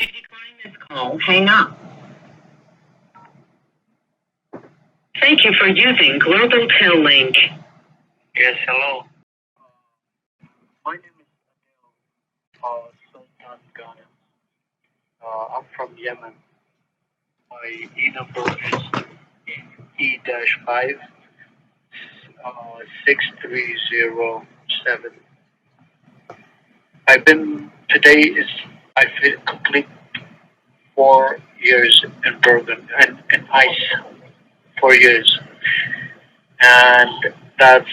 decline this call, hang up. Thank you for using Global Tel Link. Yes, hello. My name is Sultan Ghana. I'm from Yemen. My E-number is E-5 6307. Today is, I feel complete 4 years in Bergen and in ICE 4 years. And that's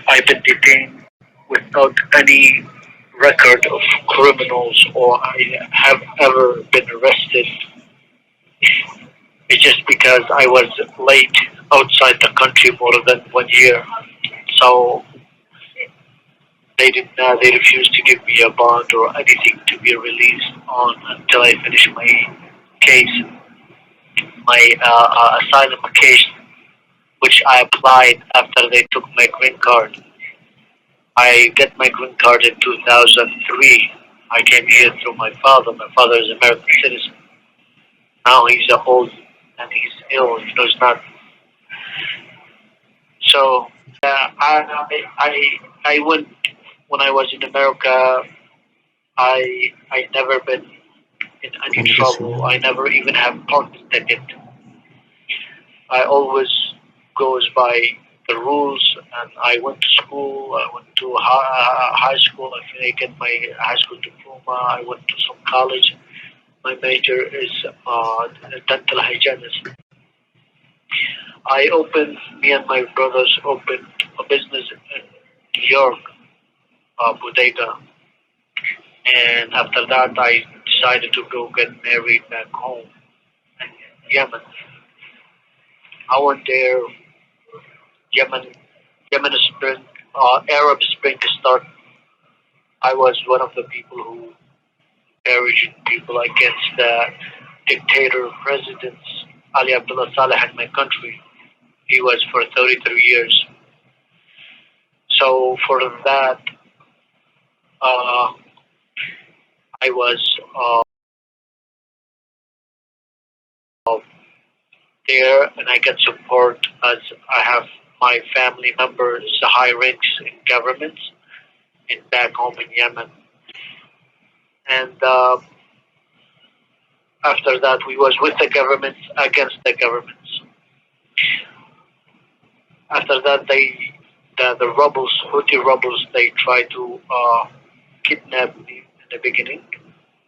I've been detained without any record of criminals or I have ever been arrested. It's just because I was late outside the country more than 1 year. So they refused to give me a bond or anything to be released on until I finish my case, my asylum case, which I applied after they took my green card. I got my green card in 2003. I came here through my father. My father is an American citizen. Now he's old and he's ill. He knows not. So I went when I was in America. I never been in any trouble. I never even have parking ticket. I always goes by the rules, and I went to school. I went to high school. I get my high school diploma. I went to some college. My major is dental hygienist. Me and my brothers opened a business in New York, bodega, and after that I decided to go get married back home in Yemen. I went there. Yemen, Yemen Spring, Arab Spring start. I was one of the people who encouraged people against the dictator president Ali Abdullah Saleh in my country. He was for 33 years. So for that, uh, I was there, and I get support as I have my family members high ranks in government in back home in Yemen. And after that, we was with the government against the governments. After that, the rebels, Houthi rebels, they tried to kidnap me in the beginning.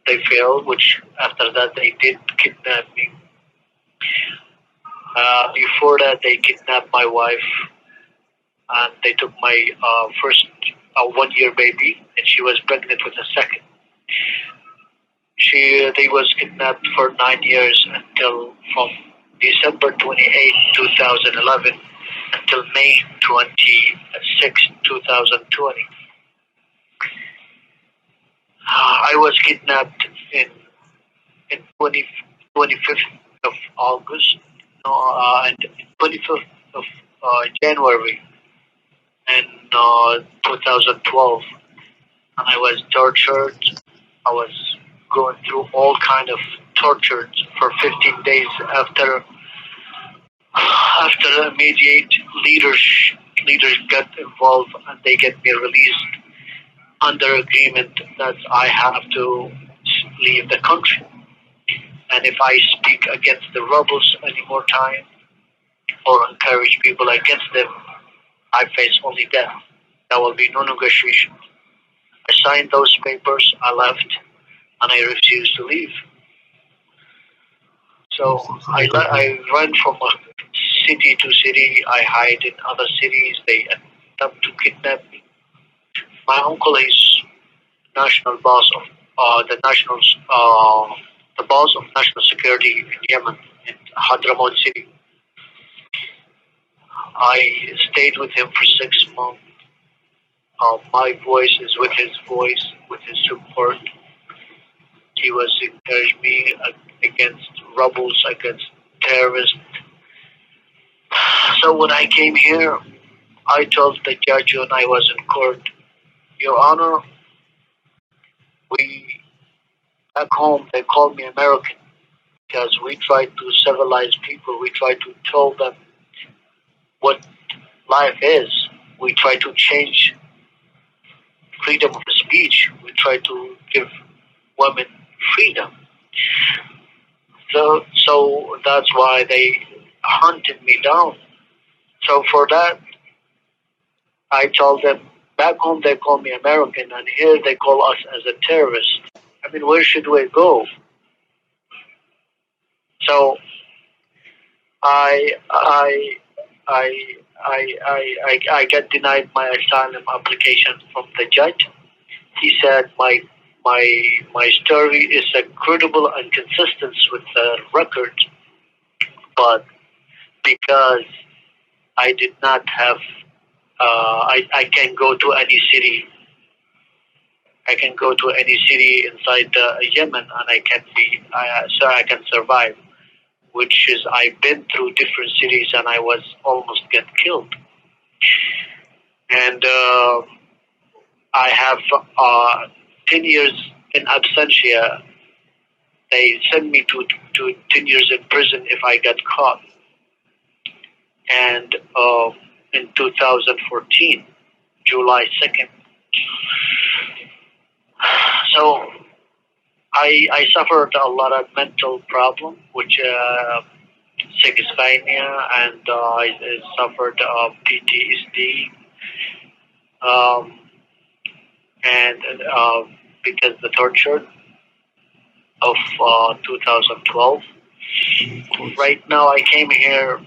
They failed, which after that they did kidnap me. Before that, they kidnapped my wife, and they took my first 1 year baby, and she was pregnant with a second. They was kidnapped for 9 years until from December 28, 2011 until May 26, 2020. I was kidnapped in 25th of August, no, and 25th of January in 2012, and I was tortured. I was going through all kind of tortures for 15 days after immediate leaders got involved and they get me released under agreement that I have to leave the country. And if I speak against the rebels any more time or encourage people against them, I face only death. There will be no negotiation. I signed those papers, I left, and I refused to leave. So I run from city to city. I hide in other cities. They attempt to kidnap me. My uncle is national boss of the boss of national security in Yemen in Hadramaut city. I stayed with him for 6 months. My voice is with his voice, with his support. He was encouraging me against rebels, against terrorists. So when I came here, I told the judge when I was in court, Your Honor, we Back home, they call me American because we try to civilize people. We try to tell them what life is. We try to change freedom of speech. We try to give women freedom. So that's why they hunted me down. So for that, I told them back home they call me American, and here they call us as a terrorist. I mean, where should we go? So I I I I got denied my asylum application from the judge. He said my story is credible and consistent with the record, but because I did not have I can go to any city. I can go to any city inside Yemen, and so I can survive. Which is I've been through different cities, and I was almost get killed. And I have 10 years in absentia. They send me to 10 years in prison if I get caught. And in 2014, July 2nd. So I suffered a lot of mental problem, which schizophrenia, and I suffered PTSD, um, and because the torture of 2012. Right now, I came here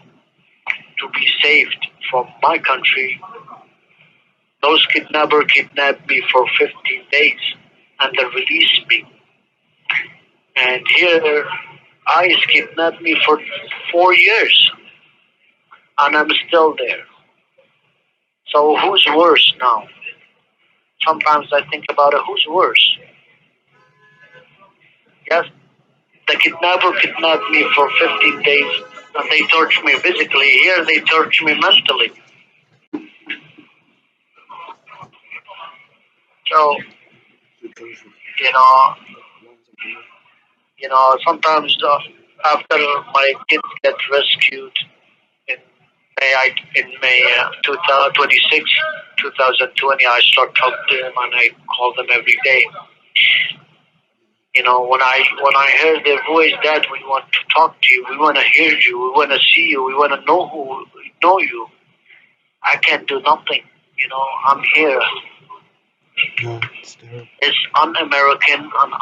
to be saved from my country. Those kidnappers kidnapped me for 15 days, and they released me. And here, ICE kidnapped me for 4 years, and I'm still there. So who's worse now? Sometimes I think about it, who's worse? Yes, the kidnapper kidnapped me for 15 days, and they torture me physically. Here, they torture me mentally. So, you know, sometimes after my kids get rescued in May 2026, 2020, I start talking to them and I call them every day. When I hear their voice, Dad, we want to talk to you. We want to hear you. We want to see you. We want to know you. I can't do nothing. I'm here. No, it's terrible. It's un-American and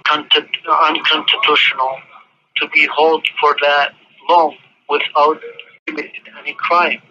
unconstitutional to be held for that long without committing any crime.